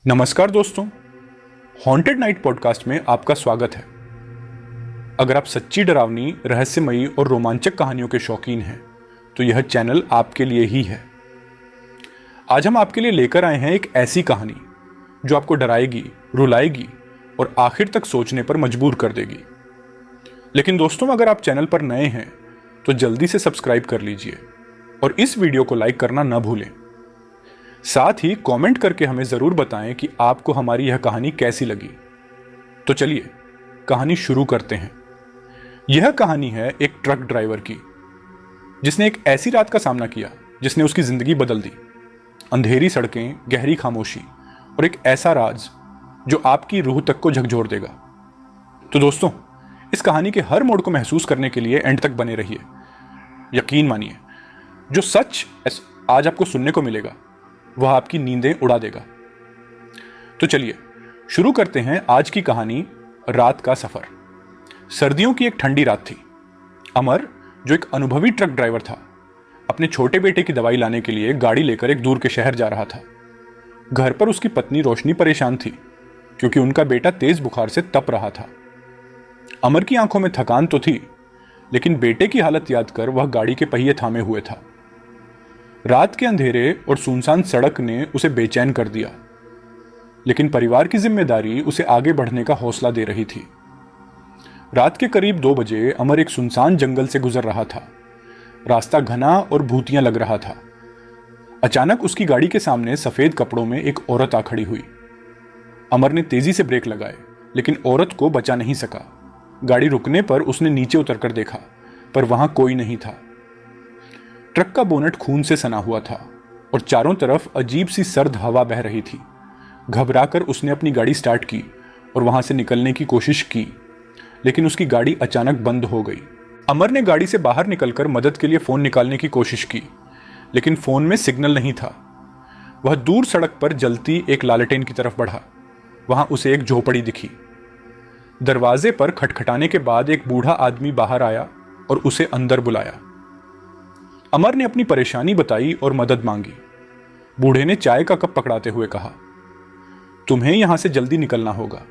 नमस्कार दोस्तों, haunted night podcast में आपका स्वागत है। अगर आप सच्ची, डरावनी, रहस्यमयी और रोमांचक कहानियों के शौकीन हैं तो यह चैनल आपके लिए ही है। आज हम आपके लिए लेकर आए हैं एक ऐसी कहानी जो आपको डराएगी, रुलाएगी और आखिर तक सोचने पर मजबूर कर देगी। लेकिन दोस्तों, अगर आप चैनल पर नए हैं तो जल्दी से सब्सक्राइब कर लीजिए और इस वीडियो को लाइक करना न भूलें। साथ ही कमेंट करके हमें जरूर बताएं कि आपको हमारी यह कहानी कैसी लगी। तो चलिए कहानी शुरू करते हैं। यह कहानी है एक ट्रक ड्राइवर की, जिसने एक ऐसी रात का सामना किया जिसने उसकी जिंदगी बदल दी। अंधेरी सड़कें, गहरी खामोशी और एक ऐसा राज जो आपकी रूह तक को झकझोर देगा। तो दोस्तों, इस कहानी के हर मोड़ को महसूस करने के लिए एंड तक बने रहिए। यकीन मानिए, जो सच आज आपको सुनने को मिलेगा वह आपकी नींदें उड़ा देगा। तो चलिए शुरू करते हैं आज की कहानी, रात का सफर। सर्दियों की एक ठंडी रात थी। अमर, जो एक अनुभवी ट्रक ड्राइवर था, अपने छोटे बेटे की दवाई लाने के लिए गाड़ी लेकर एक दूर के शहर जा रहा था। घर पर उसकी पत्नी रोशनी परेशान थी क्योंकि उनका बेटा तेज बुखार से तप रहा था। अमर की आंखों में थकान तो थी, लेकिन बेटे की हालत याद कर वह गाड़ी के पहिए थामे हुए था। रात के अंधेरे और सुनसान सड़क ने उसे बेचैन कर दिया, लेकिन परिवार की जिम्मेदारी उसे आगे बढ़ने का हौसला दे रही थी। रात के करीब 2 बजे अमर एक सुनसान जंगल से गुजर रहा था। रास्ता घना और भूतिया लग रहा था। अचानक उसकी गाड़ी के सामने सफेद कपड़ों में एक औरत आ खड़ी हुई। अमर ने तेजी से ब्रेक लगाए, लेकिन औरत को बचा नहीं सका। गाड़ी रुकने पर उसने नीचे उतरकर देखा, पर वहां कोई नहीं था। ट्रक का बोनट खून से सना हुआ था और चारों तरफ अजीब सी सर्द हवा बह रही थी। घबराकर उसने अपनी गाड़ी स्टार्ट की और वहां से निकलने की कोशिश की, लेकिन उसकी गाड़ी अचानक बंद हो गई। अमर ने गाड़ी से बाहर निकलकर मदद के लिए फोन निकालने की कोशिश की, लेकिन फोन में सिग्नल नहीं था। वह दूर सड़क पर जलती एक लालटेन की तरफ बढ़ा। वहां उसे एक झोपड़ी दिखी। दरवाजे पर खटखटाने के बाद एक बूढ़ा आदमी बाहर आया और उसे अंदर बुलाया। अमर ने अपनी परेशानी बताई और मदद मांगी। बूढ़े ने चाय का कप पकड़ाते हुए कहा, तुम्हें यहां से जल्दी निकलना होगा।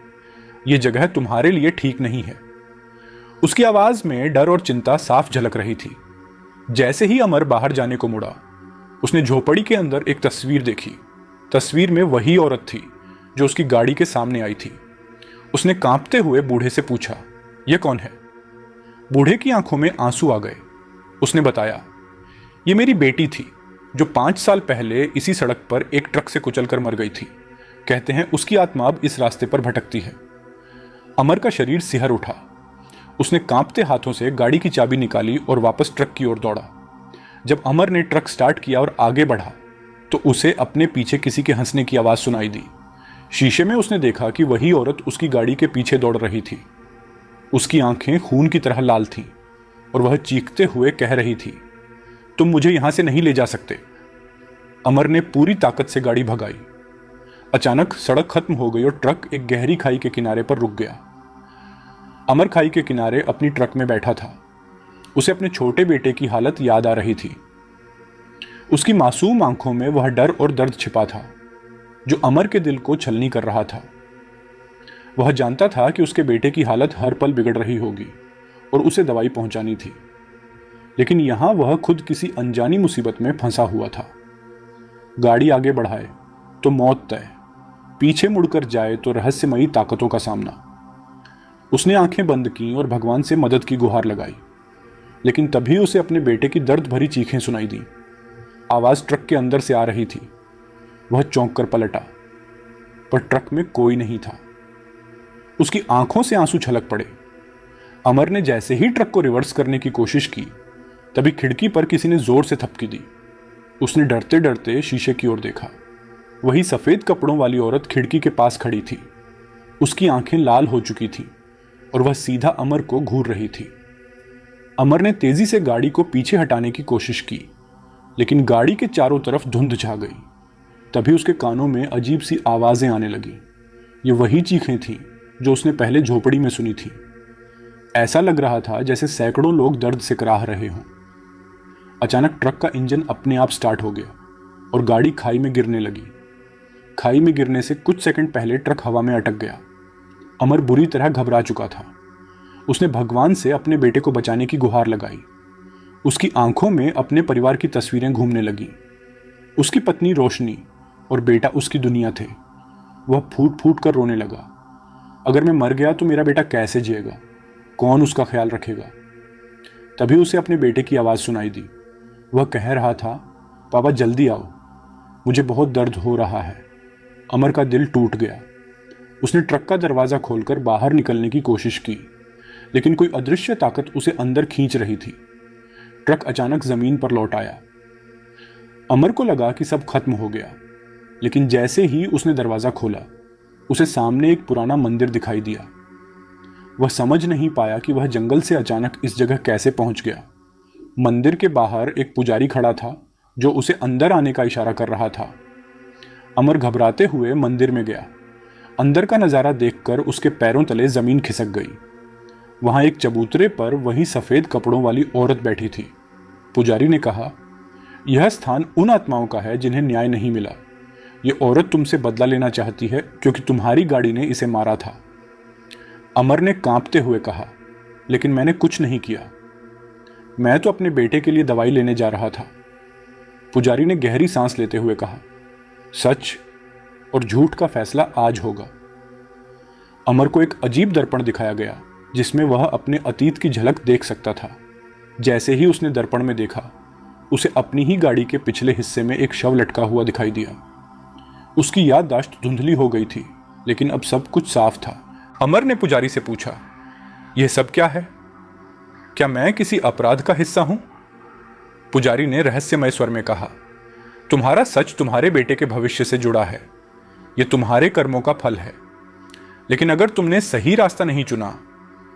यह जगह तुम्हारे लिए ठीक नहीं है। उसकी आवाज में डर और चिंता साफ झलक रही थी। जैसे ही अमर बाहर जाने को मुड़ा, उसने झोपड़ी के अंदर एक तस्वीर देखी। तस्वीर में वही औरत थी जो उसकी गाड़ी के सामने आई थी। उसने कांपते हुए बूढ़े से पूछा, यह कौन है? बूढ़े की आंखों में आंसू आ गए। उसने बताया, ये मेरी बेटी थी जो 5 साल पहले इसी सड़क पर एक ट्रक से कुचलकर मर गई थी। कहते हैं उसकी आत्मा अब इस रास्ते पर भटकती है। अमर का शरीर सिहर उठा। उसने कांपते हाथों से गाड़ी की चाबी निकाली और वापस ट्रक की ओर दौड़ा। जब अमर ने ट्रक स्टार्ट किया और आगे बढ़ा तो उसे अपने पीछे किसी के हंसने की आवाज सुनाई दी। शीशे में उसने देखा कि वही औरत उसकी गाड़ी के पीछे दौड़ रही थी। उसकी आंखें खून की तरह लाल थीं और वह चीखते हुए कह रही थी, तुम मुझे यहां से नहीं ले जा सकते। अमर ने पूरी ताकत से गाड़ी भगाई। अचानक सड़क खत्म हो गई और ट्रक एक गहरी खाई के किनारे पर रुक गया। अमर खाई के किनारे अपनी ट्रक में बैठा था। उसे अपने छोटे बेटे की हालत याद आ रही थी। उसकी मासूम आंखों में वह डर और दर्द छिपा था जो अमर के दिल को छलनी कर रहा था। वह जानता था कि उसके बेटे की हालत हर पल बिगड़ रही होगी और उसे दवाई पहुंचानी थी, लेकिन यहां वह खुद किसी अनजानी मुसीबत में फंसा हुआ था। गाड़ी आगे बढ़ाए तो मौत तय, पीछे मुड़कर जाए तो रहस्यमयी ताकतों का सामना। उसने आंखें बंद की और भगवान से मदद की गुहार लगाई, लेकिन तभी उसे अपने बेटे की दर्द भरी चीखें सुनाई दी। आवाज ट्रक के अंदर से आ रही थी। वह चौंक कर पलटा, पर ट्रक में कोई नहीं था। उसकी आंखों से आंसू छलक पड़े। अमर ने जैसे ही ट्रक को रिवर्स करने की कोशिश की, तभी खिड़की पर किसी ने जोर से थपकी दी। उसने डरते डरते शीशे की ओर देखा। वही सफेद कपड़ों वाली औरत खिड़की के पास खड़ी थी। उसकी आंखें लाल हो चुकी थीं और वह सीधा अमर को घूर रही थी। अमर ने तेजी से गाड़ी को पीछे हटाने की कोशिश की, लेकिन गाड़ी के चारों तरफ धुंध छा गई। तभी उसके कानों में अजीब सी आवाजें आने लगी। ये वही चीखें थीं जो उसने पहले झोपड़ी में सुनी थी। ऐसा लग रहा था जैसे सैकड़ों लोग दर्द से कराह रहे हों। अचानक ट्रक का इंजन अपने आप स्टार्ट हो गया और गाड़ी खाई में गिरने लगी। खाई में गिरने से कुछ सेकंड पहले ट्रक हवा में अटक गया। अमर बुरी तरह घबरा चुका था। उसने भगवान से अपने बेटे को बचाने की गुहार लगाई। उसकी आंखों में अपने परिवार की तस्वीरें घूमने लगी। उसकी पत्नी रोशनी और बेटा उसकी दुनिया थे। वह फूट फूट कर रोने लगा। अगर मैं मर गया तो मेरा बेटा कैसे जिएगा? कौन उसका ख्याल रखेगा? तभी उसे अपने बेटे की आवाज़ सुनाई दी। वह कह रहा था, पापा जल्दी आओ, मुझे बहुत दर्द हो रहा है। अमर का दिल टूट गया। उसने ट्रक का दरवाज़ा खोलकर बाहर निकलने की कोशिश की, लेकिन कोई अदृश्य ताकत उसे अंदर खींच रही थी। ट्रक अचानक ज़मीन पर लौट आया। अमर को लगा कि सब खत्म हो गया, लेकिन जैसे ही उसने दरवाज़ा खोला, उसे सामने एक पुराना मंदिर दिखाई दिया। वह समझ नहीं पाया कि वह जंगल से अचानक इस जगह कैसे पहुंच गया। मंदिर के बाहर एक पुजारी खड़ा था जो उसे अंदर आने का इशारा कर रहा था। अमर घबराते हुए मंदिर में गया। अंदर का नज़ारा देखकर उसके पैरों तले ज़मीन खिसक गई। वहां एक चबूतरे पर वही सफ़ेद कपड़ों वाली औरत बैठी थी। पुजारी ने कहा, यह स्थान उन आत्माओं का है जिन्हें न्याय नहीं मिला। ये औरत तुमसे बदला लेना चाहती है क्योंकि तुम्हारी गाड़ी ने इसे मारा था। अमर ने कांपते हुए कहा, लेकिन मैंने कुछ नहीं किया। मैं तो अपने बेटे के लिए दवाई लेने जा रहा था। पुजारी ने गहरी सांस लेते हुए कहा, सच और झूठ का फैसला आज होगा। अमर को एक अजीब दर्पण दिखाया गया जिसमें वह अपने अतीत की झलक देख सकता था। जैसे ही उसने दर्पण में देखा, उसे अपनी ही गाड़ी के पिछले हिस्से में एक शव लटका हुआ दिखाई दिया। उसकी याददाश्त धुंधली हो गई थी, लेकिन अब सब कुछ साफ था। अमर ने पुजारी से पूछा, यह सब क्या है? क्या मैं किसी अपराध का हिस्सा हूं? पुजारी ने रहस्यमय स्वर में कहा, तुम्हारा सच तुम्हारे बेटे के भविष्य से जुड़ा है। यह तुम्हारे कर्मों का फल है। लेकिन अगर तुमने सही रास्ता नहीं चुना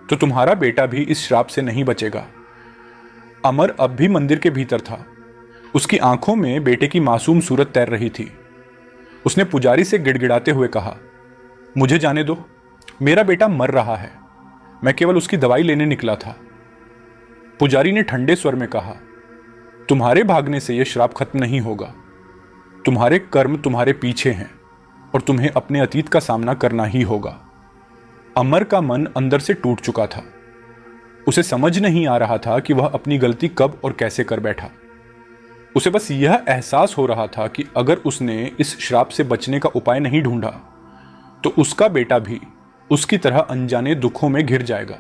तो तुम्हारा बेटा भी इस श्राप से नहीं बचेगा। अमर अब भी मंदिर के भीतर था। उसकी आंखों में बेटे की मासूम सूरत तैर रही थी। उसने पुजारी से गिड़गिड़ाते हुए कहा, मुझे जाने दो, मेरा बेटा मर रहा है। मैं केवल उसकी दवाई लेने निकला था। पुजारी ने ठंडे स्वर में कहा, तुम्हारे भागने से यह श्राप खत्म नहीं होगा। तुम्हारे कर्म तुम्हारे पीछे हैं और तुम्हें अपने अतीत का सामना करना ही होगा। अमर का मन अंदर से टूट चुका था। उसे समझ नहीं आ रहा था कि वह अपनी गलती कब और कैसे कर बैठा। उसे बस यह एहसास हो रहा था कि अगर उसने इस श्राप से बचने का उपाय नहीं ढूंढा तो उसका बेटा भी उसकी तरह अनजाने दुखों में घिर जाएगा।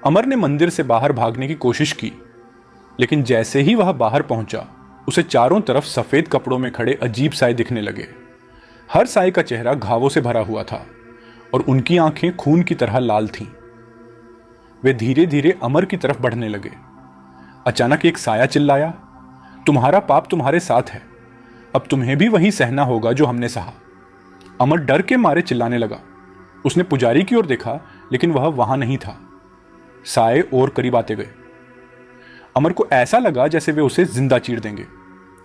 अमर ने मंदिर से बाहर भागने की कोशिश की, लेकिन जैसे ही वह बाहर पहुंचा, उसे चारों तरफ सफेद कपड़ों में खड़े अजीब साए दिखने लगे। हर साए का चेहरा घावों से भरा हुआ था और उनकी आंखें खून की तरह लाल थीं। वे धीरे धीरे अमर की तरफ बढ़ने लगे। अचानक एक साया चिल्लाया, तुम्हारा पाप तुम्हारे साथ है। अब तुम्हें भी वही सहना होगा जो हमने सहा। अमर डर के मारे चिल्लाने लगा। उसने पुजारी की ओर देखा, लेकिन वह वहां नहीं था। साए और करीब आते गए। अमर को ऐसा लगा जैसे वे उसे जिंदा चीर देंगे।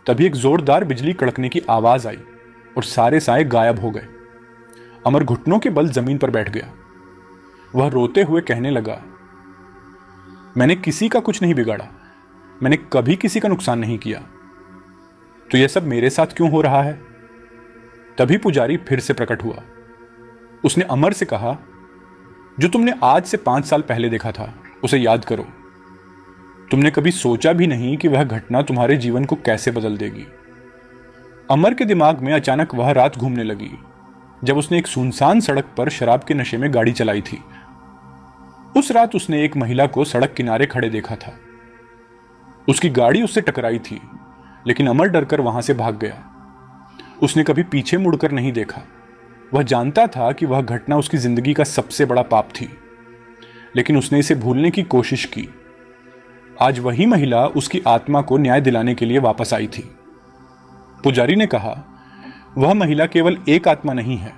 तभी एक जोरदार बिजली कड़कने की आवाज आई और सारे साए गायब हो गए। अमर घुटनों के बल जमीन पर बैठ गया। वह रोते हुए कहने लगा, मैंने किसी का कुछ नहीं बिगाड़ा। मैंने कभी किसी का नुकसान नहीं किया। तो यह सब मेरे साथ क्यों हो रहा है? तभी पुजारी फिर से प्रकट हुआ। उसने अमर से कहा, जो तुमने आज से 5 साल पहले देखा था उसे याद करो। तुमने कभी सोचा भी नहीं कि वह घटना तुम्हारे जीवन को कैसे बदल देगी। अमर के दिमाग में अचानक वह रात घूमने लगी जब उसने एक सुनसान सड़क पर शराब के नशे में गाड़ी चलाई थी। उस रात उसने एक महिला को सड़क किनारे खड़े देखा था। उसकी गाड़ी उससे टकराई थी, लेकिन अमर डरकर वहां से भाग गया। उसने कभी पीछे मुड़कर नहीं देखा। वह जानता था कि वह घटना उसकी जिंदगी का सबसे बड़ा पाप थी, लेकिन उसने इसे भूलने की कोशिश की। आज वही महिला उसकी आत्मा को न्याय दिलाने के लिए वापस आई थी। पुजारी ने कहा, वह महिला केवल एक आत्मा नहीं है,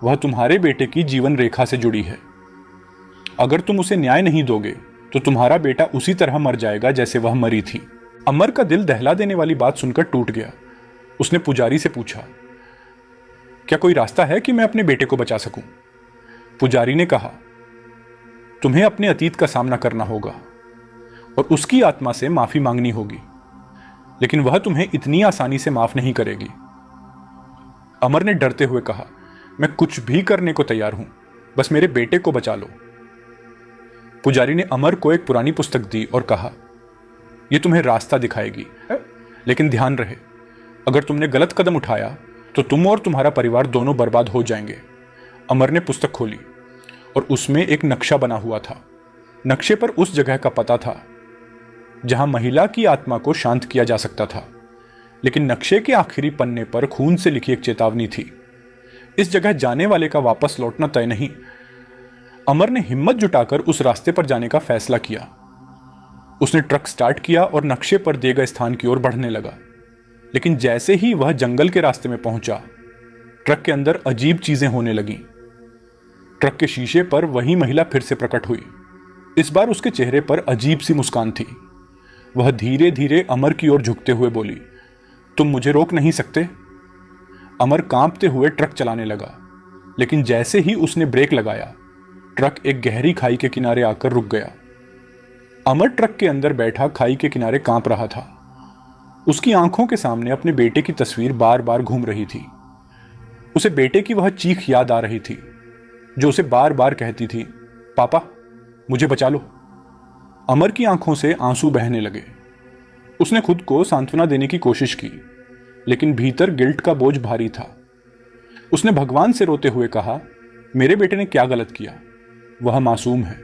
वह तुम्हारे बेटे की जीवन रेखा से जुड़ी है। अगर तुम उसे न्याय नहीं दोगे तो तुम्हारा बेटा उसी तरह मर जाएगा जैसे वह मरी थी। अमर का दिल दहला देने वाली बात सुनकर टूट गया। उसने पुजारी से पूछा, क्या कोई रास्ता है कि मैं अपने बेटे को बचा सकूं? पुजारी ने कहा, तुम्हें अपने अतीत का सामना करना होगा और उसकी आत्मा से माफी मांगनी होगी, लेकिन वह तुम्हें इतनी आसानी से माफ नहीं करेगी। अमर ने डरते हुए कहा, मैं कुछ भी करने को तैयार हूं, बस मेरे बेटे को बचा लो। पुजारी ने अमर को एक पुरानी पुस्तक दी और कहा, यह तुम्हें रास्ता दिखाएगी, लेकिन ध्यान रहे, अगर तुमने गलत कदम उठाया तो तुम और तुम्हारा परिवार दोनों बर्बाद हो जाएंगे। अमर ने पुस्तक खोली और उसमें एक नक्शा बना हुआ था। नक्शे पर उस जगह का पता था जहां महिला की आत्मा को शांत किया जा सकता था, लेकिन नक्शे के आखिरी पन्ने पर खून से लिखी एक चेतावनी थी, इस जगह जाने वाले का वापस लौटना तय नहीं। अमर ने हिम्मत जुटाकर उस रास्ते पर जाने का फैसला किया। उसने ट्रक स्टार्ट किया और नक्शे पर दिए गए स्थान की ओर बढ़ने लगा, लेकिन जैसे ही वह जंगल के रास्ते में पहुंचा, ट्रक के अंदर अजीब चीजें होने लगीं। ट्रक के शीशे पर वही महिला फिर से प्रकट हुई। इस बार उसके चेहरे पर अजीब सी मुस्कान थी। वह धीरे धीरे अमर की ओर झुकते हुए बोली, तुम मुझे रोक नहीं सकते। अमर कांपते हुए ट्रक चलाने लगा, लेकिन जैसे ही उसने ब्रेक लगाया, ट्रक एक गहरी खाई के किनारे आकर रुक गया। अमर ट्रक के अंदर बैठा खाई के किनारे कांप रहा था। उसकी आंखों के सामने अपने बेटे की तस्वीर बार बार घूम रही थी। उसे बेटे की वह चीख याद आ रही थी जो उसे बार बार कहती थी, पापा मुझे बचा लो। अमर की आंखों से आंसू बहने लगे। उसने खुद को सांत्वना देने की कोशिश की, लेकिन भीतर गिल्ट का बोझ भारी था। उसने भगवान से रोते हुए कहा, मेरे बेटे ने क्या गलत किया? वह मासूम है,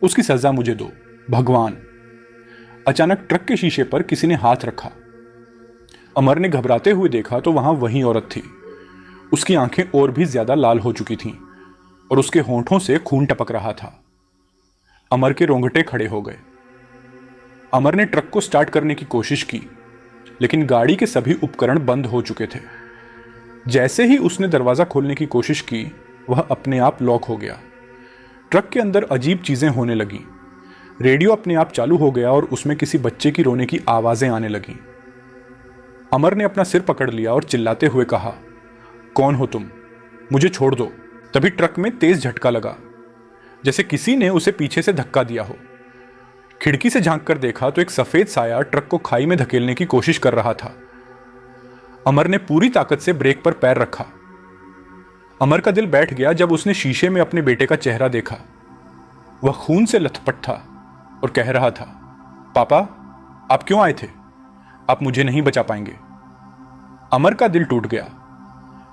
उसकी सजा मुझे दो भगवान। अचानक ट्रक के शीशे पर किसी ने हाथ रखा। अमर ने घबराते हुए देखा तो वहां वही औरत थी। उसकी आंखें और भी ज्यादा लाल हो चुकी थीं और उसके होंठों से खून टपक रहा था। अमर के रोंगटे खड़े हो गए। अमर ने ट्रक को स्टार्ट करने की कोशिश की, लेकिन गाड़ी के सभी उपकरण बंद हो चुके थे। जैसे ही उसने दरवाजा खोलने की कोशिश की, वह अपने आप लॉक हो गया। ट्रक के अंदर अजीब चीजें होने लगीं। रेडियो अपने आप चालू हो गया और उसमें किसी बच्चे की रोने की आवाजें आने लगीं। अमर ने अपना सिर पकड़ लिया और चिल्लाते हुए कहा, कौन हो तुम? मुझे छोड़ दो। तभी ट्रक में तेज झटका लगा, जैसे किसी ने उसे पीछे से धक्का दिया हो। खिड़की से झांककर देखा तो एक सफेद साया ट्रक को खाई में धकेलने की कोशिश कर रहा था। अमर ने पूरी ताकत से ब्रेक पर पैर रखा। अमर का दिल बैठ गया जब उसने शीशे में अपने बेटे का चेहरा देखा। वह खून से लथपथ था और कह रहा था, पापा आप क्यों आए थे? आप मुझे नहीं बचा पाएंगे। अमर का दिल टूट गया।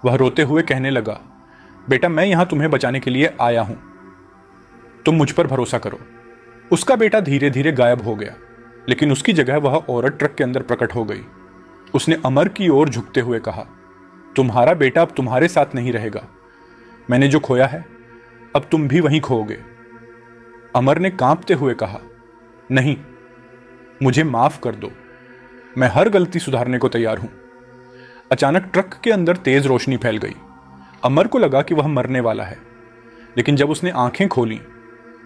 वह रोते हुए कहने लगा, बेटा मैं यहां तुम्हें बचाने के लिए आया हूं, तुम मुझ पर भरोसा करो। उसका बेटा धीरे धीरे गायब हो गया, लेकिन उसकी जगह वह औरत ट्रक के अंदर प्रकट हो गई। उसने अमर की ओर झुकते हुए कहा, तुम्हारा बेटा अब तुम्हारे साथ नहीं रहेगा। मैंने जो खोया है अब तुम भी वहीं खोओगे। अमर ने कांपते हुए कहा, नहीं, मुझे माफ कर दो, मैं हर गलती सुधारने को तैयार हूं। अचानक ट्रक के अंदर तेज रोशनी फैल गई। अमर को लगा कि वह मरने वाला है, लेकिन जब उसने आंखें खोली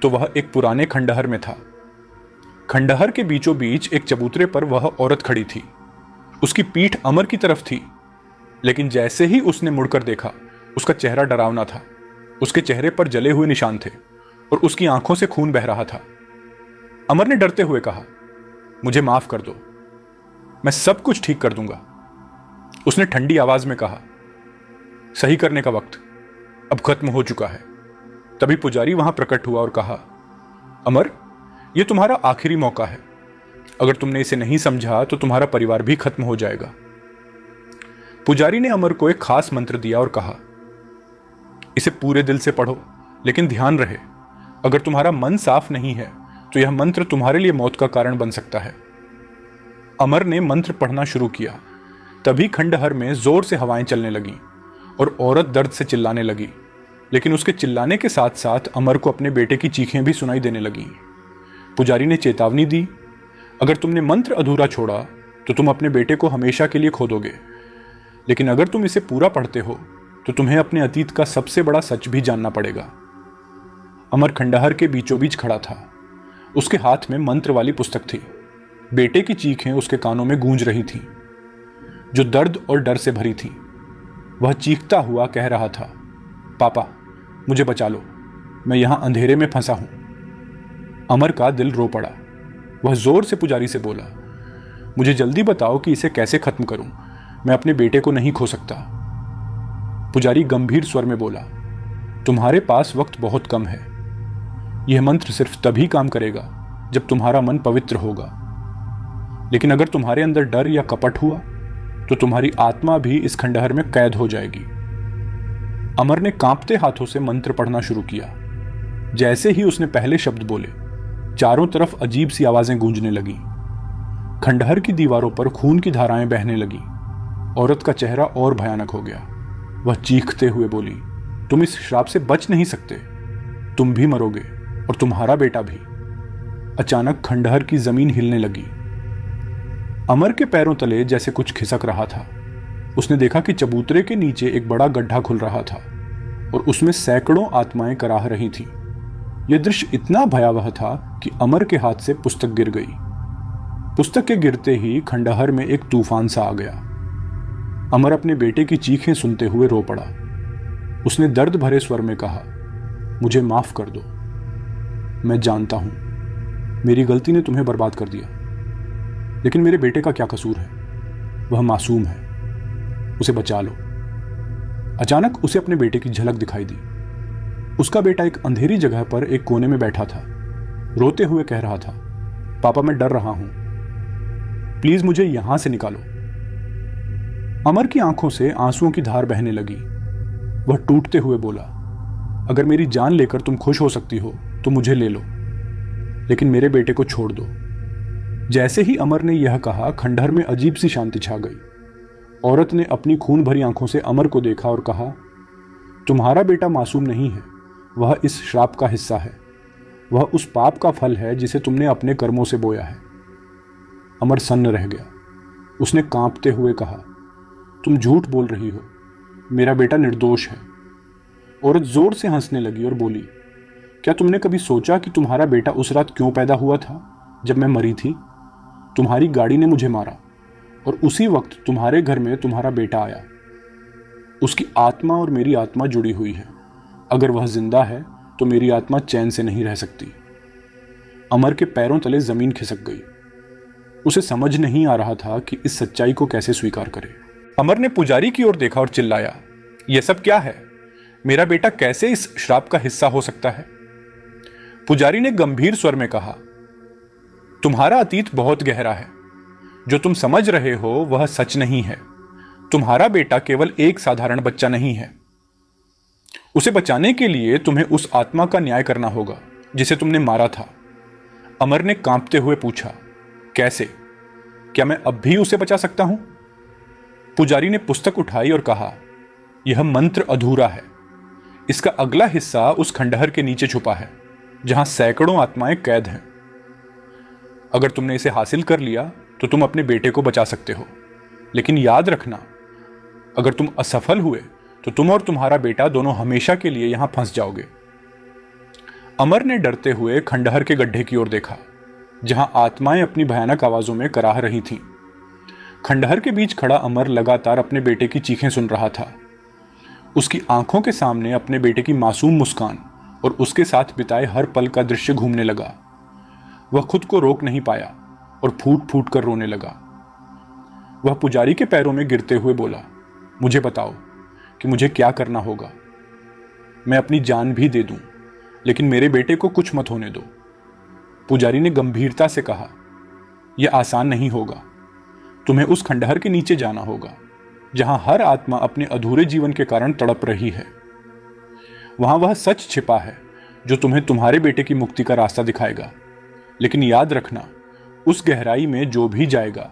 तो वह एक पुराने खंडहर में था। खंडहर के बीचों बीच एक चबूतरे पर वह औरत खड़ी थी। उसकी पीठ अमर की तरफ थी, लेकिन जैसे ही उसने मुड़कर देखा, उसका चेहरा डरावना था। उसके चेहरे पर जले हुए निशान थे और उसकी आंखों से खून बह रहा था। अमर ने डरते हुए कहा, मुझे माफ कर दो, मैं सब कुछ ठीक कर दूंगा। उसने ठंडी आवाज में कहा, सही करने का वक्त अब खत्म हो चुका है। तभी पुजारी वहां प्रकट हुआ और कहा, अमर यह तुम्हारा आखिरी मौका है। अगर तुमने इसे नहीं समझा तो तुम्हारा परिवार भी खत्म हो जाएगा। पुजारी ने अमर को एक खास मंत्र दिया और कहा, इसे पूरे दिल से पढ़ो, लेकिन ध्यान रहे अगर तुम्हारा मन साफ नहीं है तो यह मंत्र तुम्हारे लिए मौत का कारण बन सकता है। अमर ने मंत्र पढ़ना शुरू किया। तभी खंडहर में जोर से हवाएं चलने लगीं और औरत दर्द से चिल्लाने लगी, लेकिन उसके चिल्लाने के साथ साथ अमर को अपने बेटे की चीखें भी सुनाई देने लगीं। पुजारी ने चेतावनी दी, अगर तुमने मंत्र अधूरा छोड़ा तो तुम अपने बेटे को हमेशा के लिए खो दोगे, लेकिन अगर तुम इसे पूरा पढ़ते हो तो तुम्हें अपने अतीत का सबसे बड़ा सच भी जानना पड़ेगा। अमर खंडहर के बीचों बीच खड़ा था। उसके हाथ में मंत्र वाली पुस्तक थी। बेटे की चीखें उसके कानों में गूंज रही थीं, जो दर्द और डर से भरी थीं। वह चीखता हुआ कह रहा था, पापा मुझे बचा लो, मैं यहां अंधेरे में फंसा हूं। अमर का दिल रो पड़ा। वह जोर से पुजारी से बोला, मुझे जल्दी बताओ कि इसे कैसे खत्म करूं, मैं अपने बेटे को नहीं खो सकता। पुजारी गंभीर स्वर में बोला, तुम्हारे पास वक्त बहुत कम है। यह मंत्र सिर्फ तभी काम करेगा जब तुम्हारा मन पवित्र होगा। लेकिन अगर तुम्हारे अंदर डर या कपट हुआ तो तुम्हारी आत्मा भी इस खंडहर में कैद हो जाएगी। अमर ने कांपते हाथों से मंत्र पढ़ना शुरू किया। जैसे ही उसने पहले शब्द बोले, चारों तरफ अजीब सी आवाजें गूंजने लगी। खंडहर की दीवारों पर खून की धाराएं बहने लगी। औरत का चेहरा और भयानक हो गया। वह चीखते हुए बोली, तुम इस श्राप से बच नहीं सकते। तुम भी मरोगे और तुम्हारा बेटा भी। अचानक खंडहर की जमीन हिलने लगी। अमर के पैरों तले जैसे कुछ खिसक रहा था। उसने देखा कि चबूतरे के नीचे एक बड़ा गड्ढा खुल रहा था और उसमें सैकड़ों आत्माएं कराह रही थीं। यह दृश्य इतना भयावह था कि अमर के हाथ से पुस्तक गिर गई। पुस्तक के गिरते ही खंडहर में एक तूफान सा आ गया। अमर अपने बेटे की चीखें सुनते हुए रो पड़ा। उसने दर्द भरे स्वर में कहा, मुझे माफ कर दो। मैं जानता हूं मेरी गलती ने तुम्हें बर्बाद कर दिया, लेकिन मेरे बेटे का क्या कसूर है? वह मासूम है, उसे बचा लो। अचानक उसे अपने बेटे की झलक दिखाई दी। उसका बेटा एक अंधेरी जगह पर एक कोने में बैठा था। रोते हुए कह रहा था, पापा मैं डर रहा हूं, प्लीज मुझे यहां से निकालो। अमर की आंखों से आंसुओं की धार बहने लगी। वह टूटते हुए बोला, अगर मेरी जान लेकर तुम खुश हो सकती हो तो मुझे ले लो, लेकिन मेरे बेटे को छोड़ दो। जैसे ही अमर ने यह कहा, खंडहर में अजीब सी शांति छा गई। औरत ने अपनी खून भरी आंखों से अमर को देखा और कहा, तुम्हारा बेटा मासूम नहीं है, वह इस श्राप का हिस्सा है। वह उस पाप का फल है जिसे तुमने अपने कर्मों से बोया है। अमर सन्न रह गया। उसने कांपते हुए कहा, तुम झूठ बोल रही हो, मेरा बेटा निर्दोष है। औरत जोर से हंसने लगी और बोली, क्या तुमने कभी सोचा कि तुम्हारा बेटा उस रात क्यों पैदा हुआ था जब मैं मरी थी? तुम्हारी गाड़ी ने मुझे मारा और उसी वक्त तुम्हारे घर में तुम्हारा बेटा आया। उसकी आत्मा और मेरी आत्मा जुड़ी हुई है। अगर वह जिंदा है तो मेरी आत्मा चैन से नहीं रह सकती। अमर के पैरों तले जमीन खिसक गई। उसे समझ नहीं आ रहा था कि इस सच्चाई को कैसे स्वीकार करे। अमर ने पुजारी की ओर देखा और चिल्लाया, यह सब क्या है? मेरा बेटा कैसे इस श्राप का हिस्सा हो सकता है? पुजारी ने गंभीर स्वर में कहा, तुम्हारा अतीत बहुत गहरा है। जो तुम समझ रहे हो वह सच नहीं है। तुम्हारा बेटा केवल एक साधारण बच्चा नहीं है। उसे बचाने के लिए तुम्हें उस आत्मा का न्याय करना होगा जिसे तुमने मारा था। अमर ने कांपते हुए पूछा, कैसे? क्या मैं अब भी उसे बचा सकता हूं? पुजारी ने पुस्तक उठाई और कहा, यह मंत्र अधूरा है। इसका अगला हिस्सा उस खंडहर के नीचे छुपा है जहां सैकड़ों आत्माएं कैद हैं। अगर तुमने इसे हासिल कर लिया तो तुम अपने बेटे को बचा सकते हो, लेकिन याद रखना, अगर तुम असफल हुए तो तुम और तुम्हारा बेटा दोनों हमेशा के लिए यहां फंस जाओगे। अमर ने डरते हुए खंडहर के गड्ढे की ओर देखा जहां आत्माएं अपनी भयानक आवाजों में कराह रही थीं। खंडहर के बीच खड़ा अमर लगातार अपने बेटे की चीखें सुन रहा था। उसकी आंखों के सामने अपने बेटे की मासूम मुस्कान और उसके साथ बिताए हर पल का दृश्य घूमने लगा। वह खुद को रोक नहीं पाया और फूट फूट कर रोने लगा। वह पुजारी के पैरों में गिरते हुए बोला, मुझे बताओ कि मुझे क्या करना होगा। मैं अपनी जान भी दे दूं, लेकिन मेरे बेटे को कुछ मत होने दो। पुजारी ने गंभीरता से कहा, यह आसान नहीं होगा। तुम्हें उस खंडहर के नीचे जाना होगा जहां हर आत्मा अपने अधूरे जीवन के कारण तड़प रही है। वहां वह सच छिपा है जो तुम्हें तुम्हारे बेटे की मुक्ति का रास्ता दिखाएगा। लेकिन याद रखना, उस गहराई में जो भी जाएगा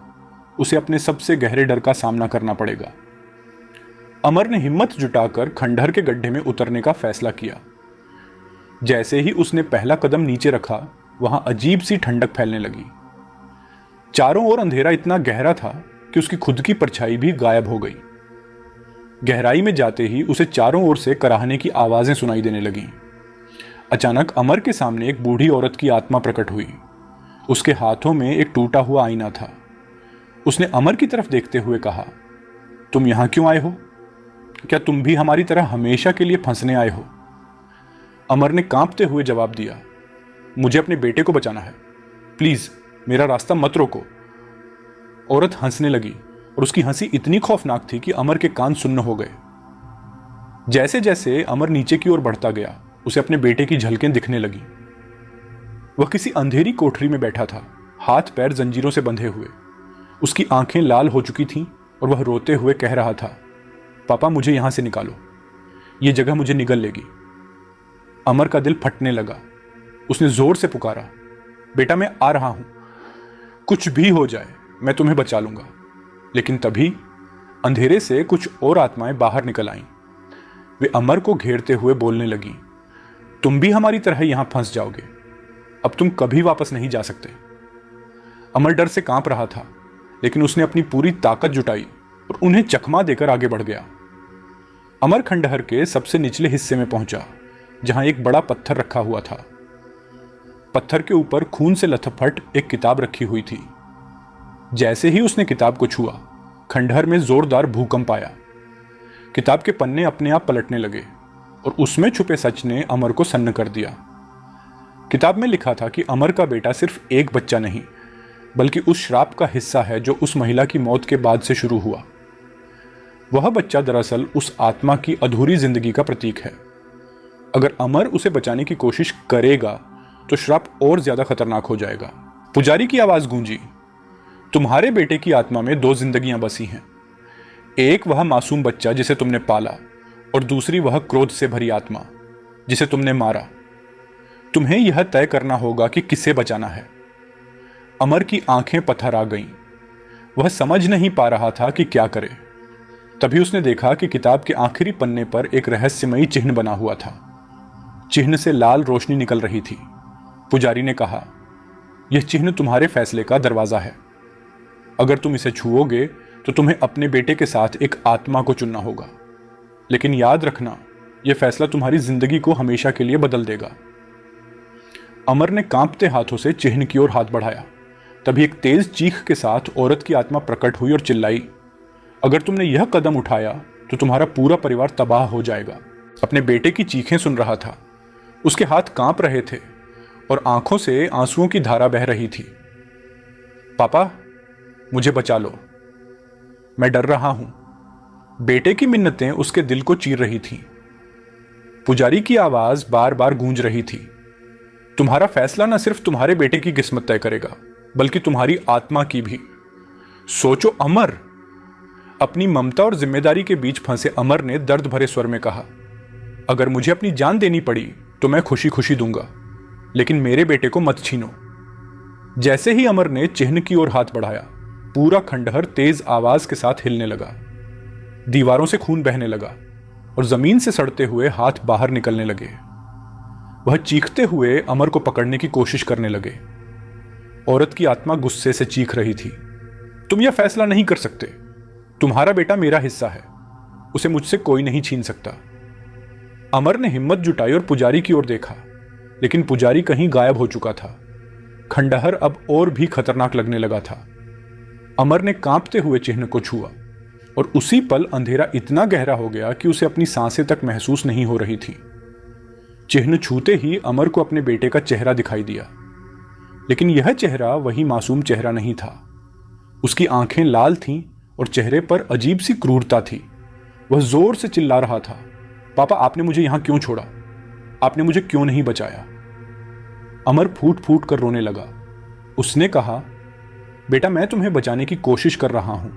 उसे अपने सबसे गहरे डर का सामना करना पड़ेगा। अमर ने हिम्मत जुटाकर खंडहर के गड्ढे में उतरने का फैसला किया। जैसे ही उसने पहला कदम नीचे रखा, वहां अजीब सी ठंडक फैलने लगी। चारों ओर अंधेरा इतना गहरा था कि उसकी खुद की परछाई भी गायब हो गई। गहराई में जाते ही उसे चारों ओर से कराहने की आवाजें सुनाई देने लगीं। अचानक अमर के सामने एक बूढ़ी औरत की आत्मा प्रकट हुई। उसके हाथों में एक टूटा हुआ आईना था। उसने अमर की तरफ देखते हुए कहा, तुम यहां क्यों आए हो? क्या तुम भी हमारी तरह हमेशा के लिए फंसने आए हो? अमर ने कांपते हुए जवाब दिया, मुझे अपने बेटे को बचाना है, प्लीज मेरा रास्ता मत रोको। औरत हंसने लगी और उसकी हंसी इतनी खौफनाक थी कि अमर के कान सुन्न हो गए। जैसे जैसे अमर नीचे की ओर बढ़ता गया, उसे अपने बेटे की झलकें दिखने लगी। वह किसी अंधेरी कोठरी में बैठा था, हाथ पैर जंजीरों से बंधे हुए। उसकी आंखें लाल हो चुकी थीं और वह रोते हुए कह रहा था, पापा मुझे यहां से निकालो, ये जगह मुझे निगल लेगी। अमर का दिल फटने लगा। उसने जोर से पुकारा, बेटा मैं आ रहा हूं, कुछ भी हो जाए मैं तुम्हें बचा लूंगा। लेकिन तभी अंधेरे से कुछ और आत्माएं बाहर निकल आईं। वे अमर को घेरते हुए बोलने लगी, तुम भी हमारी तरह यहां फंस जाओगे, अब तुम कभी वापस नहीं जा सकते। अमर डर से कांप रहा था, लेकिन उसने अपनी पूरी ताकत जुटाई और उन्हें चकमा देकर आगे बढ़ गया। अमर खंडहर के सबसे निचले हिस्से में पहुंचा, जहां एक बड़ा पत्थर रखा हुआ था। पत्थर के ऊपर खून से लथपथ एक किताब रखी हुई थी। जैसे ही उसने किताब को छुआ, खंडहर में जोरदार भूकंप आया। किताब के पन्ने अपने आप पलटने लगे और उसमें छुपे सच ने अमर को सन्न कर दिया। किताब में लिखा था कि अमर का बेटा सिर्फ एक बच्चा नहीं, बल्कि उस श्राप का हिस्सा है जो उस महिला की मौत के बाद से शुरू हुआ। वह बच्चा दरअसल उस आत्मा की अधूरी जिंदगी का प्रतीक है। अगर अमर उसे बचाने की कोशिश करेगा तो श्राप और ज्यादा खतरनाक हो जाएगा। पुजारी की आवाज गूंजी, तुम्हारे बेटे की आत्मा में दो जिंदगियां बसी हैं, एक वह मासूम बच्चा जिसे तुमने पाला, और दूसरी वह क्रोध से भरी आत्मा जिसे तुमने मारा। तुम्हें यह तय करना होगा कि किसे बचाना है। अमर की आंखें पत्थर आ गईं। वह समझ नहीं पा रहा था कि क्या करे। तभी उसने देखा कि किताब के आखिरी पन्ने पर एक रहस्यमयी चिन्ह बना हुआ था। चिन्ह से लाल रोशनी निकल रही थी। पुजारी ने कहा, यह चिन्ह तुम्हारे फैसले का दरवाजा है। अगर तुम इसे छुओगे तो तुम्हें अपने बेटे के साथ एक आत्मा को चुनना होगा, लेकिन याद रखना, यह फैसला तुम्हारी जिंदगी को हमेशा के लिए बदल देगा। अमर ने कांपते हाथों से चिन्ह की ओर हाथ बढ़ाया। तभी एक तेज चीख के साथ औरत की आत्मा प्रकट हुई और चिल्लाई, अगर तुमने यह कदम उठाया तो तुम्हारा पूरा परिवार तबाह हो जाएगा। अपने बेटे की चीखें सुन रहा था। उसके हाथ कांप रहे थे और आंखों से आंसुओं की धारा बह रही थी। पापा मुझे बचा लो, मैं डर रहा हूं। बेटे की मिन्नतें उसके दिल को चीर रही थीं। पुजारी की आवाज बार बार गूंज रही थी, तुम्हारा फैसला न सिर्फ तुम्हारे बेटे की किस्मत तय करेगा, बल्कि तुम्हारी आत्मा की भी। सोचो अमर। अपनी ममता और जिम्मेदारी के बीच फंसे अमर ने दर्द भरे स्वर में कहा, अगर मुझे अपनी जान देनी पड़ी तो मैं खुशी खुशी दूंगा, लेकिन मेरे बेटे को मत छीनो। जैसे ही अमर ने चिन्ह की ओर हाथ बढ़ाया, पूरा खंडहर तेज आवाज के साथ हिलने लगा। दीवारों से खून बहने लगा और जमीन से सड़ते हुए हाथ बाहर निकलने लगे। वह चीखते हुए अमर को पकड़ने की कोशिश करने लगे। औरत की आत्मा गुस्से से चीख रही थी, तुम यह फैसला नहीं कर सकते। तुम्हारा बेटा मेरा हिस्सा है, उसे मुझसे कोई नहीं छीन सकता। अमर ने हिम्मत जुटाई और पुजारी की ओर देखा, लेकिन पुजारी कहीं गायब हो चुका था। खंडहर अब और भी खतरनाक लगने लगा था। अमर ने कांपते हुए चिन्ह को छुआ और उसी पल अंधेरा इतना गहरा हो गया कि उसे अपनी सांसें तक महसूस नहीं हो रही थी। चिन्ह छूते ही अमर को अपने बेटे का चेहरा दिखाई दिया, लेकिन यह चेहरा वही मासूम चेहरा नहीं था। उसकी आंखें लाल थीं और चेहरे पर अजीब सी क्रूरता थी। वह जोर से चिल्ला रहा था, पापा आपने मुझे यहां क्यों छोड़ा? आपने मुझे क्यों नहीं बचाया? अमर फूट फूट कर रोने लगा। उसने कहा, बेटा मैं तुम्हें बचाने की कोशिश कर रहा हूं,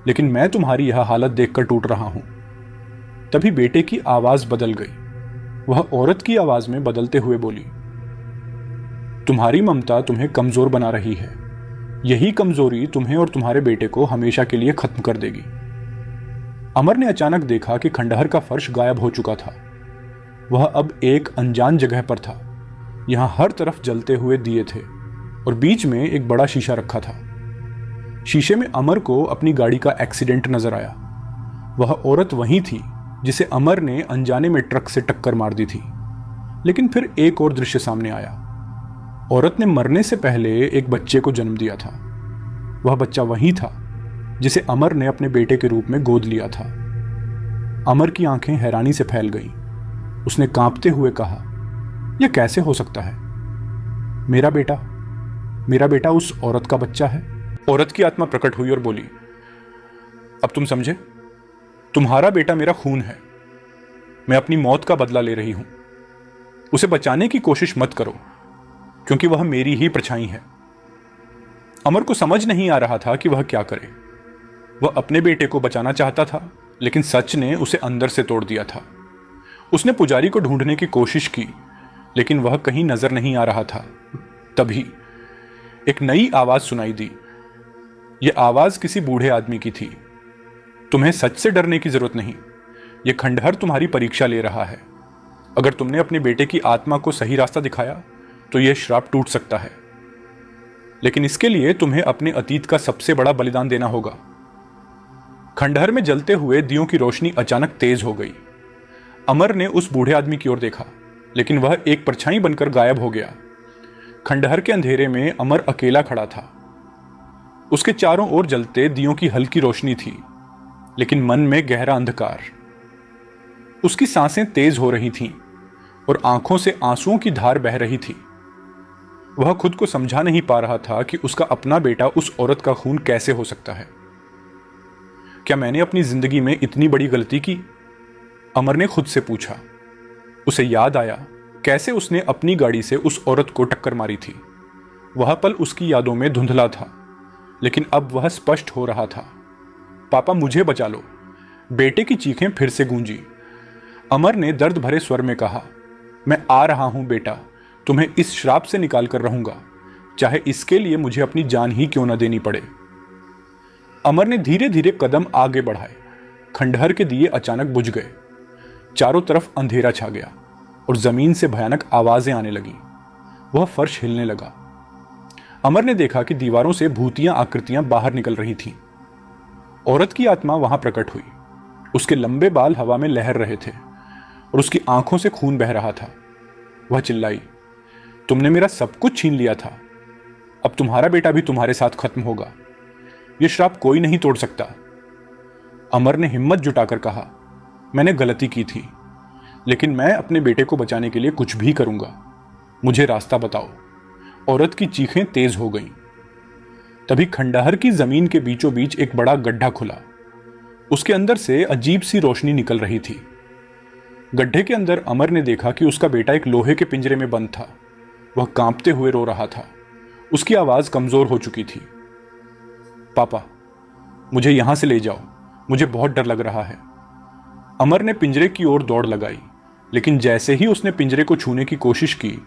लेकिन मैं तुम्हारी यह हालत देखकर टूट रहा हूं। तभी बेटे की आवाज बदल गई। वह औरत की आवाज में बदलते हुए बोली, तुम्हारी ममता तुम्हें कमजोर बना रही है। यही कमजोरी तुम्हें और तुम्हारे बेटे को हमेशा के लिए खत्म कर देगी। अमर ने अचानक देखा कि खंडहर का फर्श गायब हो चुका था। वह अब एक अनजान जगह पर था। यहां हर तरफ जलते हुए दिए थे और बीच में एक बड़ा शीशा रखा था। शीशे में अमर को अपनी गाड़ी का एक्सीडेंट नजर आया। वह औरत वही थी जिसे अमर ने अनजाने में ट्रक से टक्कर मार दी थी। लेकिन फिर एक और दृश्य सामने आया। औरत ने मरने से पहले एक बच्चे को जन्म दिया था। वह बच्चा वही था जिसे अमर ने अपने बेटे के रूप में गोद लिया था। अमर की आंखें हैरानी से फैल गईं। उसने कांपते हुए कहा, यह कैसे हो सकता है? मेरा बेटा उस औरत का बच्चा है। औरत की आत्मा प्रकट हुई और बोली, अब तुम समझे? तुम्हारा बेटा मेरा खून है। मैं अपनी मौत का बदला ले रही हूं। उसे बचाने की कोशिश मत करो, क्योंकि वह मेरी ही परछाई है। अमर को समझ नहीं आ रहा था कि वह क्या करे। वह अपने बेटे को बचाना चाहता था, लेकिन सच ने उसे अंदर से तोड़ दिया था। उसने पुजारी को ढूंढने की कोशिश की, लेकिन वह कहीं नजर नहीं आ रहा था। तभी एक नई आवाज सुनाई दी। यह आवाज किसी बूढ़े आदमी की थी। तुम्हें सच से डरने की जरूरत नहीं। यह खंडहर तुम्हारी परीक्षा ले रहा है। अगर तुमने अपने बेटे की आत्मा को सही रास्ता दिखाया तो यह श्राप टूट सकता है, लेकिन इसके लिए तुम्हें अपने अतीत का सबसे बड़ा बलिदान देना होगा। खंडहर में जलते हुए दियों की रोशनी अचानक तेज हो गई। अमर ने उस बूढ़े आदमी की ओर देखा, लेकिन वह एक परछाई बनकर गायब हो गया। खंडहर के अंधेरे में अमर अकेला खड़ा था। उसके चारों ओर जलते दियों की हल्की रोशनी थी, लेकिन मन में गहरा अंधकार। उसकी सांसें तेज हो रही थीं और आंखों से आंसुओं की धार बह रही थी। वह खुद को समझा नहीं पा रहा था कि उसका अपना बेटा उस औरत का खून कैसे हो सकता है। क्या मैंने अपनी जिंदगी में इतनी बड़ी गलती की? अमर ने खुद से पूछा। उसे याद आया कैसे उसने अपनी गाड़ी से उस औरत को टक्कर मारी थी। वह पल उसकी यादों में धुंधला था, लेकिन अब वह स्पष्ट हो रहा था। पापा, मुझे बचा लो। बेटे की चीखें फिर से गूंजी। अमर ने दर्द भरे स्वर में कहा, मैं आ रहा हूं बेटा, तुम्हें इस श्राप से निकाल कर रहूंगा, चाहे इसके लिए मुझे अपनी जान ही क्यों न देनी पड़े। अमर ने धीरे धीरे कदम आगे बढ़ाए। खंडहर के दिए अचानक बुझ गए। चारों तरफ अंधेरा छा गया और जमीन से भयानक आवाजें आने लगीं। वह फर्श हिलने लगा। अमर ने देखा कि दीवारों से भूतियां आकृतियां बाहर निकल रही थीं। औरत की आत्मा वहां प्रकट हुई। उसके लंबे बाल हवा में लहर रहे थे और उसकी आंखों से खून बह रहा था। वह चिल्लाई, तुमने मेरा सब कुछ छीन लिया था। अब तुम्हारा बेटा भी तुम्हारे साथ खत्म होगा। यह श्राप कोई नहीं तोड़ सकता। अमर ने हिम्मत जुटाकर कहा, मैंने गलती की थी, लेकिन मैं अपने बेटे को बचाने के लिए कुछ भी करूंगा। मुझे रास्ता बताओ। औरत की चीखें तेज हो गईं। तभी खंडहर की जमीन के बीचों बीच एक बड़ा गड्ढा खुला। उसके अंदर से अजीब सी रोशनी निकल रही थी। गड्ढे के अंदर अमर ने देखा कि उसका बेटा एक लोहे के पिंजरे में बंद था। वह कांपते हुए रो रहा था। उसकी आवाज कमजोर हो चुकी थी। पापा, मुझे यहां से ले जाओ, मुझे बहुत डर लग रहा है। अमर ने पिंजरे की ओर दौड़ लगाई, लेकिन जैसे ही उसने पिंजरे को छूने की कोशिश की,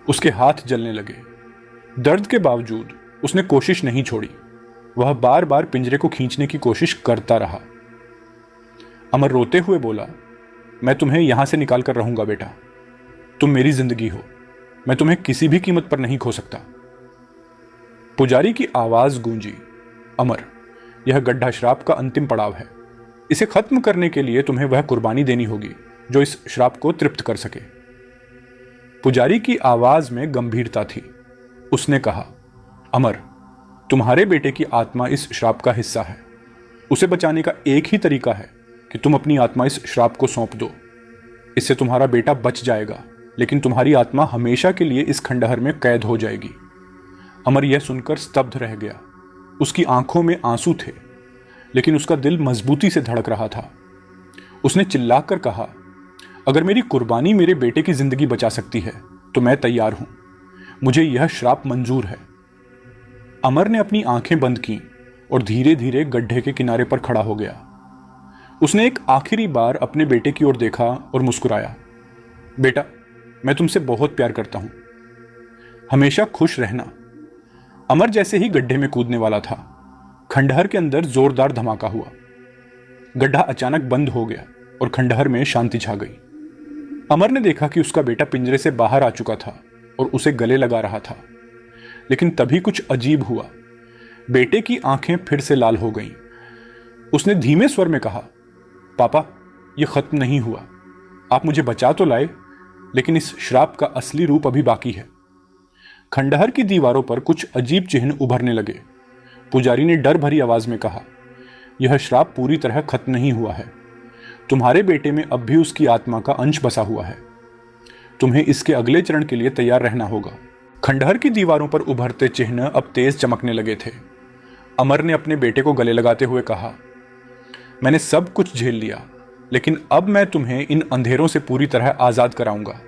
उसके हाथ जलने लगे। दर्द के बावजूद उसने कोशिश नहीं छोड़ी। वह बार बार पिंजरे को खींचने की कोशिश करता रहा। अमर रोते हुए बोला, मैं तुम्हें यहां से निकाल कर रहूंगा बेटा। तुम मेरी जिंदगी हो। मैं तुम्हें किसी भी कीमत पर नहीं खो सकता। पुजारी की आवाज गूंजी, अमर, यह गड्ढा श्राप का अंतिम पड़ाव है। इसे खत्म करने के लिए तुम्हें वह कुर्बानी देनी होगी जो इस श्राप को तृप्त कर सके। पुजारी की आवाज में गंभीरता थी। उसने कहा, अमर, तुम्हारे बेटे की आत्मा इस श्राप का हिस्सा है। उसे बचाने का एक ही तरीका है कि तुम अपनी आत्मा इस श्राप को सौंप दो। इससे तुम्हारा बेटा बच जाएगा, लेकिन तुम्हारी आत्मा हमेशा के लिए इस खंडहर में कैद हो जाएगी। अमर यह सुनकर स्तब्ध रह गया। उसकी आंखों में आंसू थे, लेकिन उसका दिल मजबूती से धड़क रहा था। उसने चिल्लाकर कहा, अगर मेरी कुर्बानी मेरे बेटे की जिंदगी बचा सकती है तो मैं तैयार हूं। मुझे यह श्राप मंजूर है। अमर ने अपनी आंखें बंद की और धीरे धीरे गड्ढे के किनारे पर खड़ा हो गया। उसने एक आखिरी बार अपने बेटे की ओर देखा और मुस्कुराया। बेटा, मैं तुमसे बहुत प्यार करता हूं। हमेशा खुश रहना। अमर जैसे ही गड्ढे में कूदने वाला था, खंडहर के अंदर जोरदार धमाका हुआ। गड्ढा अचानक बंद हो गया और खंडहर में शांति छा गई। अमर ने देखा कि उसका बेटा पिंजरे से बाहर आ चुका था और उसे गले लगा रहा था। लेकिन तभी कुछ अजीब हुआ। बेटे की आंखें फिर से लाल हो गईं। उसने धीमे स्वर में कहा, पापा, यह खत्म नहीं हुआ। आप मुझे बचा तो लाए, लेकिन इस श्राप का असली रूप अभी बाकी है। खंडहर की दीवारों पर कुछ अजीब चिन्ह उभरने लगे। पुजारी ने डर भरी आवाज में कहा, यह श्राप पूरी तरह खत्म नहीं हुआ है। तुम्हारे बेटे में अब भी उसकी आत्मा का अंश बसा हुआ है। तुम्हें इसके अगले चरण के लिए तैयार रहना होगा। खंडहर की दीवारों पर उभरते चिन्ह अब तेज चमकने लगे थे। अमर ने अपने बेटे को गले लगाते हुए कहा, मैंने सब कुछ झेल लिया, लेकिन अब मैं तुम्हें इन अंधेरों से पूरी तरह आजाद कराऊंगा।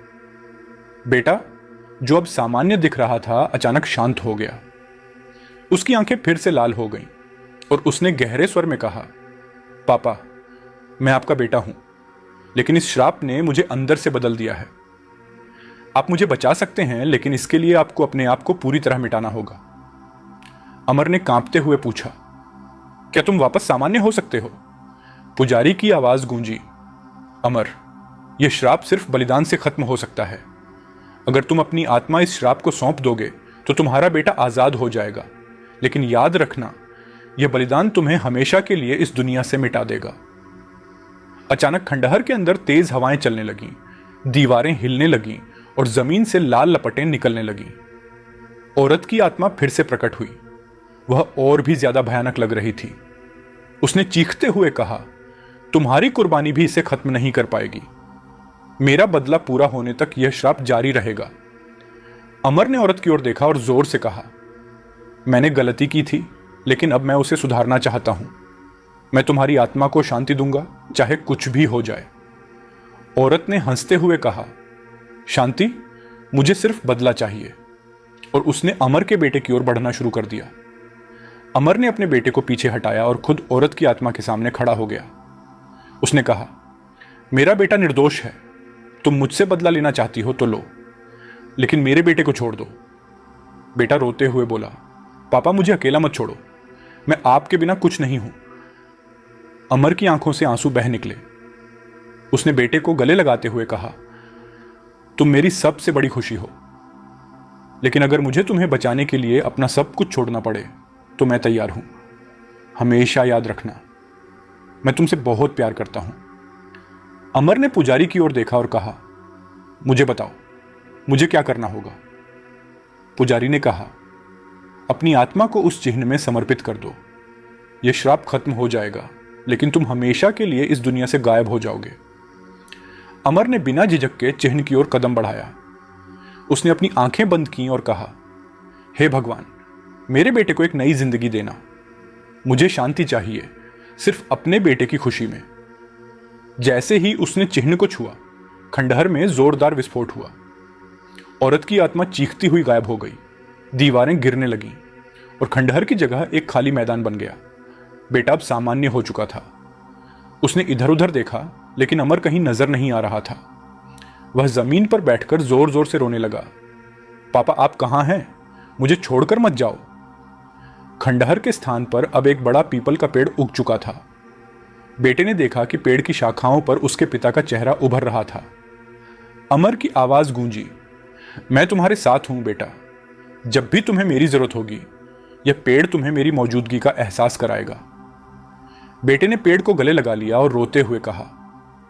बेटा, जो अब सामान्य दिख रहा था अचानक शांत हो गया। उसकी आंखें फिर से लाल हो गईं और उसने गहरे स्वर में कहा, पापा, मैं आपका बेटा हूं, लेकिन इस श्राप ने मुझे अंदर से बदल दिया है। आप मुझे बचा सकते हैं, लेकिन इसके लिए आपको अपने आप को पूरी तरह मिटाना होगा। अमर ने कांपते हुए पूछा, क्या तुम वापस सामान्य हो सकते हो? पुजारी की आवाज गूंजी, अमर, यह श्राप सिर्फ बलिदान से खत्म हो सकता है। अगर तुम अपनी आत्मा इस श्राप को सौंप दोगे तो तुम्हारा बेटा आजाद हो जाएगा, लेकिन याद रखना, यह बलिदान तुम्हें हमेशा के लिए इस दुनिया से मिटा देगा। अचानक खंडहर के अंदर तेज हवाएं चलने लगीं, दीवारें हिलने लगीं और जमीन से लाल लपटें निकलने लगीं। औरत की आत्मा फिर से प्रकट हुई। वह और भी ज्यादा भयानक लग रही थी। उसने चीखते हुए कहा, तुम्हारी कुर्बानी भी इसे खत्म नहीं कर पाएगी। मेरा बदला पूरा होने तक यह श्राप जारी रहेगा। अमर ने औरत की ओर देखा और जोर से कहा, मैंने गलती की थी, लेकिन अब मैं उसे सुधारना चाहता हूं। मैं तुम्हारी आत्मा को शांति दूंगा, चाहे कुछ भी हो जाए। औरत ने हंसते हुए कहा, शांति, मुझे सिर्फ बदला चाहिए। और उसने अमर के बेटे की ओर बढ़ना शुरू कर दिया। अमर ने अपने बेटे को पीछे हटाया और खुद औरत की आत्मा के सामने खड़ा हो गया। उसने कहा, मेरा बेटा निर्दोष है। तुम मुझसे बदला लेना चाहती हो तो लो, लेकिन मेरे बेटे को छोड़ दो। बेटा रोते हुए बोला, पापा, मुझे अकेला मत छोड़ो, मैं आपके बिना कुछ नहीं हूं। अमर की आंखों से आंसू बह निकले। उसने बेटे को गले लगाते हुए कहा, तुम मेरी सबसे बड़ी खुशी हो, लेकिन अगर मुझे तुम्हें बचाने के लिए अपना सब कुछ छोड़ना पड़े तो मैं तैयार हूं। हमेशा याद रखना, मैं तुमसे बहुत प्यार करता हूं। अमर ने पुजारी की ओर देखा और कहा, मुझे बताओ, मुझे क्या करना होगा? पुजारी ने कहा, अपनी आत्मा को उस चिन्ह में समर्पित कर दो। यह श्राप खत्म हो जाएगा, लेकिन तुम हमेशा के लिए इस दुनिया से गायब हो जाओगे। अमर ने बिना झिझक के चिन्ह की ओर कदम बढ़ाया। उसने अपनी आंखें बंद की और कहा, हे भगवान, मेरे बेटे को एक नई जिंदगी देना। मुझे शांति चाहिए, सिर्फ अपने बेटे की खुशी में। जैसे ही उसने चिन्ह को छुआ, खंडहर में जोरदार विस्फोट हुआ। औरत की आत्मा चीखती हुई गायब हो गई। दीवारें गिरने लगीं और खंडहर की जगह एक खाली मैदान बन गया। बेटा अब सामान्य हो चुका था। उसने इधर उधर देखा, लेकिन अमर कहीं नजर नहीं आ रहा था। वह जमीन पर बैठकर जोर जोर से रोने लगा, पापा, आप कहां हैं? मुझे छोड़कर मत जाओ। खंडहर के स्थान पर अब एक बड़ा पीपल का पेड़ उग चुका था। बेटे ने देखा कि पेड़ की शाखाओं पर उसके पिता का चेहरा उभर रहा था। अमर की आवाज गूंजी, मैं तुम्हारे साथ हूं बेटा। जब भी तुम्हें मेरी जरूरत होगी, यह पेड़ तुम्हें मेरी मौजूदगी का एहसास कराएगा। बेटे ने पेड़ को गले लगा लिया और रोते हुए कहा,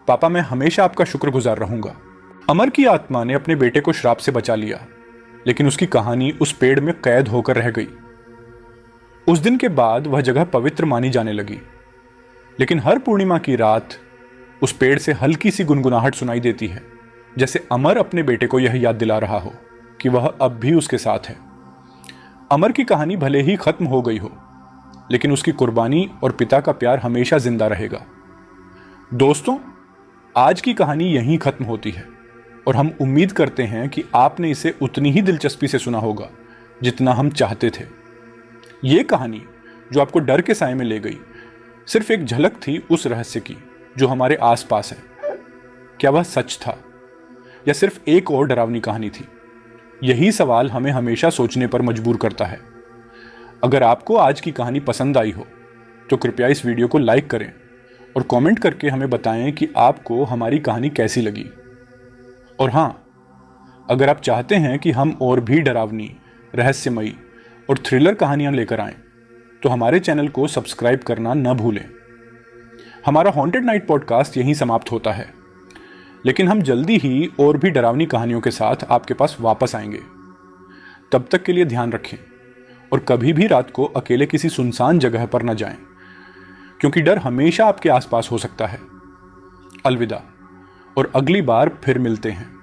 पापा, मैं हमेशा आपका शुक्रगुजार रहूंगा। अमर की आत्मा ने अपने बेटे को श्राप से बचा लिया, लेकिन उसकी कहानी उस पेड़ में कैद होकर रह गई। उस दिन के बाद वह जगह पवित्र मानी जाने लगी, लेकिन हर पूर्णिमा की रात उस पेड़ से हल्की सी गुनगुनाहट सुनाई देती है, जैसे अमर अपने बेटे को यह याद दिला रहा हो कि वह अब भी उसके साथ है। अमर की कहानी भले ही खत्म हो गई हो, लेकिन उसकी कुर्बानी और पिता का प्यार हमेशा जिंदा रहेगा। दोस्तों, आज की कहानी यहीं खत्म होती है और हम उम्मीद करते हैं कि आपने इसे उतनी ही दिलचस्पी से सुना होगा जितना हम चाहते थे। ये कहानी जो आपको डर के साए में ले गई, सिर्फ एक झलक थी उस रहस्य की जो हमारे आसपास है। क्या वह सच था या सिर्फ एक और डरावनी कहानी थी? यही सवाल हमें हमेशा सोचने पर मजबूर करता है। अगर आपको आज की कहानी पसंद आई हो तो कृपया इस वीडियो को लाइक करें और कमेंट करके हमें बताएं कि आपको हमारी कहानी कैसी लगी। और हाँ, अगर आप चाहते हैं कि हम और भी डरावनी, रहस्यमयी और थ्रिलर कहानियां लेकर आएं, तो हमारे चैनल को सब्सक्राइब करना न भूलें। हमारा हॉन्टेड नाइट पॉडकास्ट यहीं समाप्त होता है, लेकिन हम जल्दी ही और भी डरावनी कहानियों के साथ आपके पास वापस आएंगे। तब तक के लिए ध्यान रखें और कभी भी रात को अकेले किसी सुनसान जगह पर न जाएं, क्योंकि डर हमेशा आपके आसपास हो सकता है। अलविदा, और अगली बार फिर मिलते हैं।